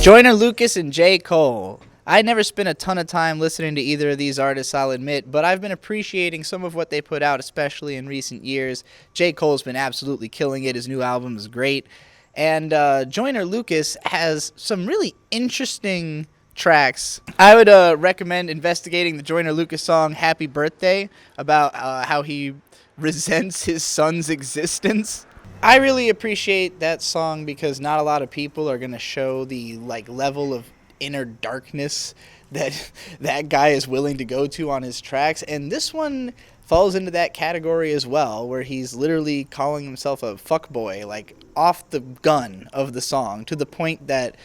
Joyner Lucas and J. Cole. I never spent a ton of time listening to either of these artists, I'll admit, but I've been appreciating some of what they put out, especially in recent years. J. Cole's been absolutely killing it. His new album is great. And Joyner Lucas has some really interesting tracks. I would recommend investigating the Joyner Lucas song Happy Birthday, about how he resents his son's existence. I really appreciate that song because not a lot of people are going to show the level of inner darkness that that guy is willing to go to on his tracks, and this one falls into that category as well, where he's literally calling himself a fuckboy, off the gun of the song, to the point that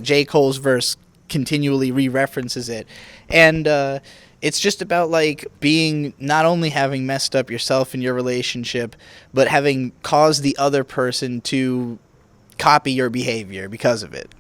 J. Cole's verse continually re-references it. And it's just about being, not only having messed up yourself in your relationship, but having caused the other person to copy your behavior because of it.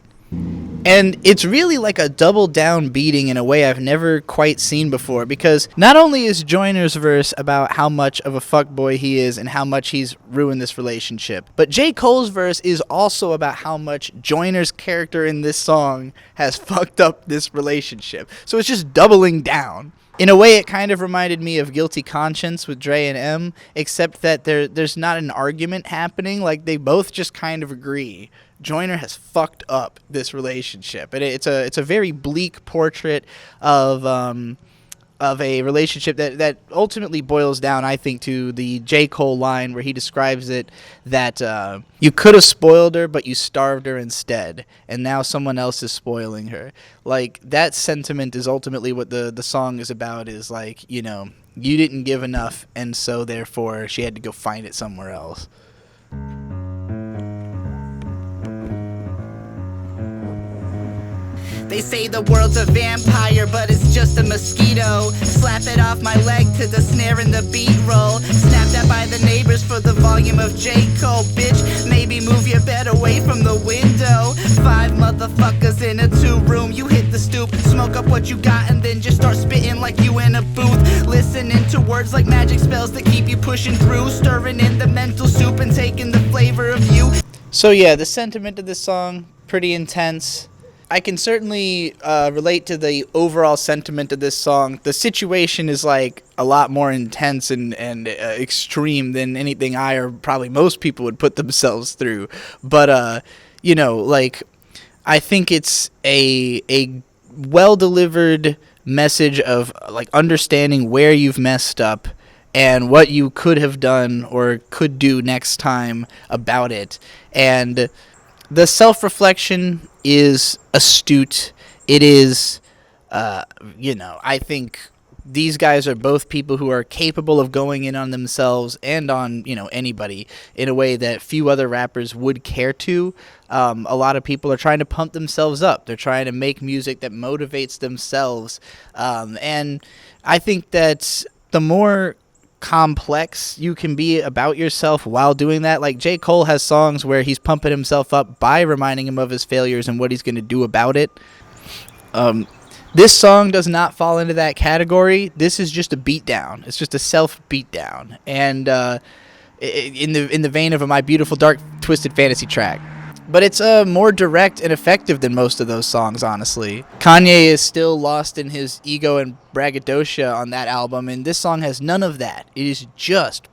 And it's really like a double down beating in a way I've never quite seen before, because not only is Joyner's verse about how much of a fuckboy he is and how much he's ruined this relationship, but J. Cole's verse is also about how much Joyner's character in this song has fucked up this relationship. So it's just doubling down. In a way, it kind of reminded me of Guilty Conscience with Dre and M, except that there's not an argument happening. They both just kind of agree. Joyner has fucked up this relationship, and it's a very bleak portrait of a relationship that ultimately boils down, I think, to the J. Cole line where he describes it that you could have spoiled her, but you starved her instead, and now someone else is spoiling her. That sentiment is ultimately what the song is about, is you didn't give enough, and so therefore she had to go find it somewhere else. They say the world's a vampire, but it's just a mosquito. Slap it off my leg to the snare and the beat roll. Snapped at by the neighbors for the volume of J. Cole. Bitch, maybe move your bed away from the window. 5 motherfuckers in a 2-room. You hit the stoop, smoke up what you got, and then just start spitting like you in a booth. Listening to words like magic spells that keep you pushing through. Stirring in the mental soup and taking the flavor of you. So yeah, the sentiment of this song, pretty intense. I can certainly relate to the overall sentiment of this song. The situation is a lot more intense and extreme than anything I or probably most people would put themselves through. But I think it's a well-delivered message of understanding where you've messed up and what you could have done or could do next time about it. And the self-reflection is astute. It is, I think these guys are both people who are capable of going in on themselves and on, anybody in a way that few other rappers would care to. A lot of people are trying to pump themselves up. They're trying to make music that motivates themselves. And I think that the more complex you can be about yourself while doing that. J. Cole has songs where he's pumping himself up by reminding him of his failures and what he's going to do about it. This song does not fall into that category. This is just a beatdown. It's just a self beatdown, and in the vein of a My Beautiful Dark Twisted Fantasy track. But it's more direct and effective than most of those songs, honestly. Kanye is still lost in his ego and braggadocio on that album, and this song has none of that. It is just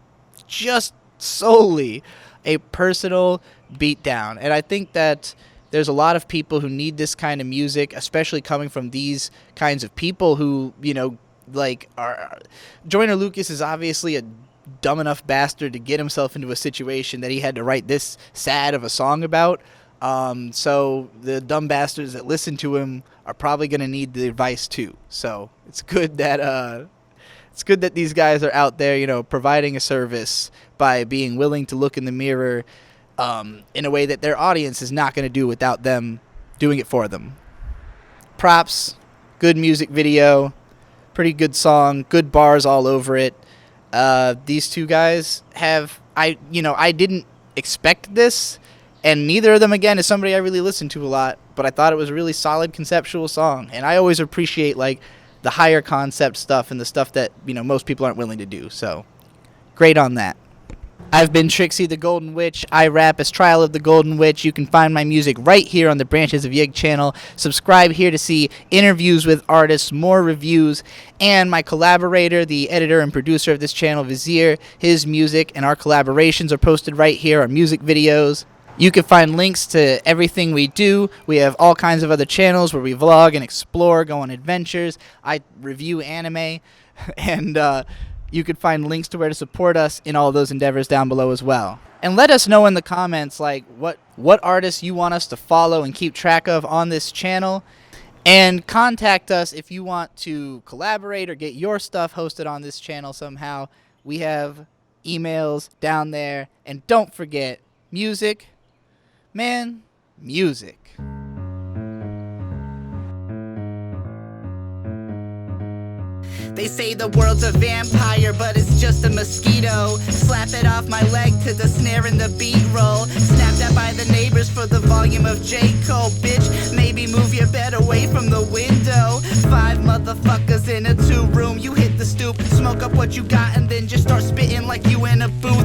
solely a personal beatdown. And I think that there's a lot of people who need this kind of music, especially coming from these kinds of people who, are... Joyner Lucas is obviously a dumb enough bastard to get himself into a situation that he had to write this sad of a song about. So the dumb bastards that listen to him are probably going to need the advice too. So it's good that these guys are out there, providing a service by being willing to look in the mirror in a way that their audience is not going to do without them doing it for them. Props, good music video, pretty good song, good bars all over it. These two guys I didn't expect this, and neither of them, again, is somebody I really listen to a lot, but I thought it was a really solid conceptual song, and I always appreciate, the higher concept stuff and the stuff that, most people aren't willing to do, so great on that. I've been Trixie the Golden Witch. I rap as Trial of the Golden Witch. You can find my music right here on the Branches of Ygg channel. Subscribe here to see interviews with artists, more reviews, and my collaborator, the editor and producer of this channel, Vizier. His music and our collaborations are posted right here, our music videos. You can find links to everything we do. We have all kinds of other channels where we vlog and explore, go on adventures. I review anime, and you can find links to where to support us in all those endeavors down below as well. And let us know in the comments like what artists you want us to follow and keep track of on this channel. And contact us if you want to collaborate or get your stuff hosted on this channel somehow. We have emails down there. And don't forget, music. Man, music. They say the world's a vampire, but it's just a mosquito. Slap it off my leg to the snare and the beat roll. Snapped at by the neighbors for the volume of J. Cole. Bitch, maybe move your bed away from the window. 5 motherfuckers in a 2-room. You hit the stoop, smoke up what you got, and then just start spitting like you in a booth.